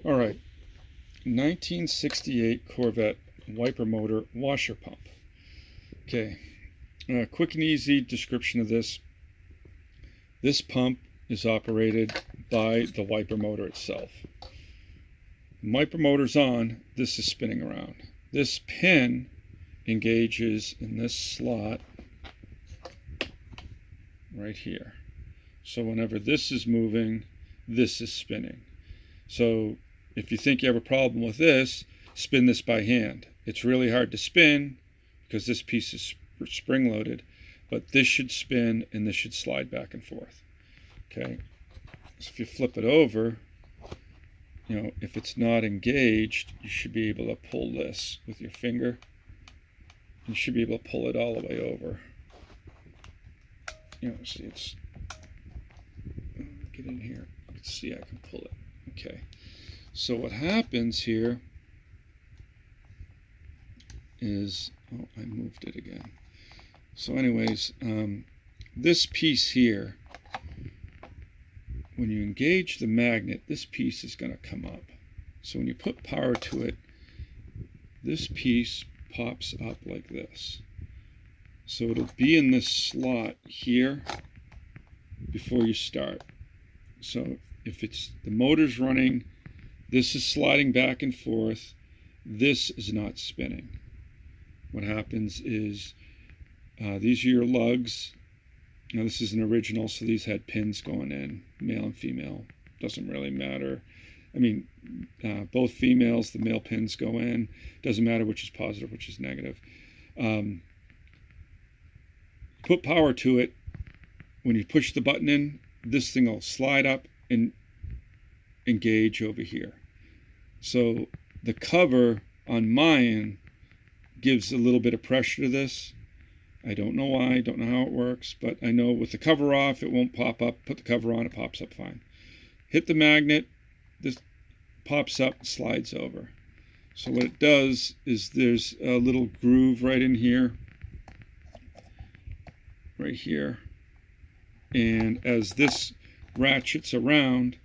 All right, 1968 Corvette wiper motor washer pump. Okay, quick and easy description of this. This pump is operated by the wiper motor itself. The wiper motor's on, this is spinning around. This pin engages in this slot right here. So whenever this is moving, this is spinning. So if you think you have a problem with this, spin this by hand. It's really hard to spin because this piece is spring-loaded, but this should spin and this should slide back and forth. Okay, so if you flip it over, if it's not engaged, you should be able to pull this with your finger. You should be able to pull it all the way over. See, it's, get in here. Let's see, I can pull it. Okay, so what happens here is, oh, I moved it again. So anyways, this piece here, when you engage the magnet, this piece is going to come up. So when you put power to it, this piece pops up like this. So it'll be in this slot here before you start. So if it's the motor's running, this is sliding back and forth, this is not spinning. What happens is these are your lugs. Now this is an original, so these had pins going in, male and female. Doesn't really matter. I mean, both females, the male pins go in. Doesn't matter which is positive, which is negative. Put power to it. When you push the button in, this thing will slide up and engage over here. So the cover on mine gives a little bit of pressure to this. I don't know why, don't know how it works, but I know with the cover off, it won't pop up. Put the cover on, it pops up fine. Hit the magnet, this pops up, slides over. So what it does is there's a little groove right in here, right here. And as this ratchets around,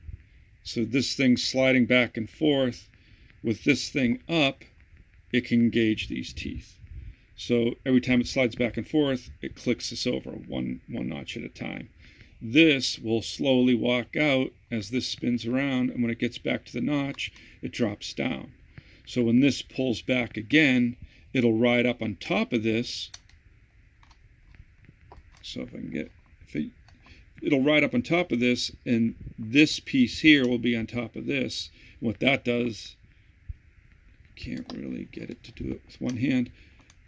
so this thing's sliding back and forth, with this thing up, it can engage these teeth. So every time it slides back and forth, it clicks this over one notch at a time. This will slowly walk out as this spins around, and when it gets back to the notch, it drops down. So when this pulls back again, it'll ride up on top of this. So if I can get, it'll ride up on top of this, and this piece here will be on top of this. And what that does, can't really get it to do it with one hand,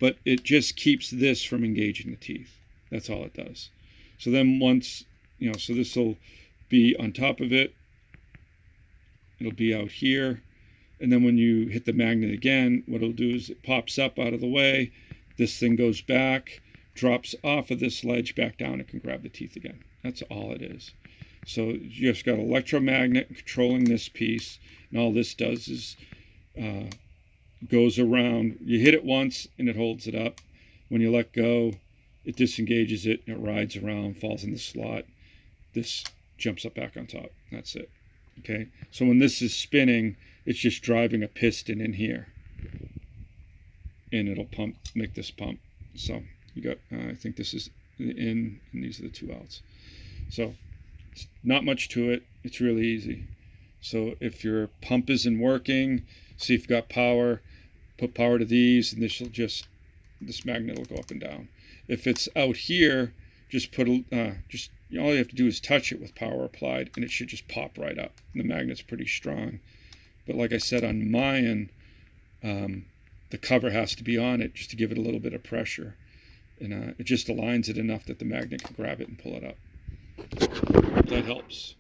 but it just keeps this from engaging the teeth. That's all it does. So then once, so this will be on top of it. It'll be out here. And then when you hit the magnet again, what it'll do is it pops up out of the way. This thing goes back, drops off of this ledge back down, and can grab the teeth again. That's all it is. So you just got an electromagnet controlling this piece. And all this does is goes around. You hit it once and it holds it up. When you let go, it disengages it and it rides around, falls in the slot. This jumps up back on top. That's it. Okay, so when this is spinning, it's just driving a piston in here, and it'll pump, make this pump. So you got, I think this is the in, and these are the two outs. So it's not much to it. It's really easy. So if your pump isn't working, see if you've got power, put power to these, and this magnet will go up and down. If it's out here, just put all you have to do is touch it with power applied, and it should just pop right up. And the magnet's pretty strong. But like I said, on mine, the cover has to be on it just to give it a little bit of pressure. And it just aligns it enough that the magnet can grab it and pull it up. That helps.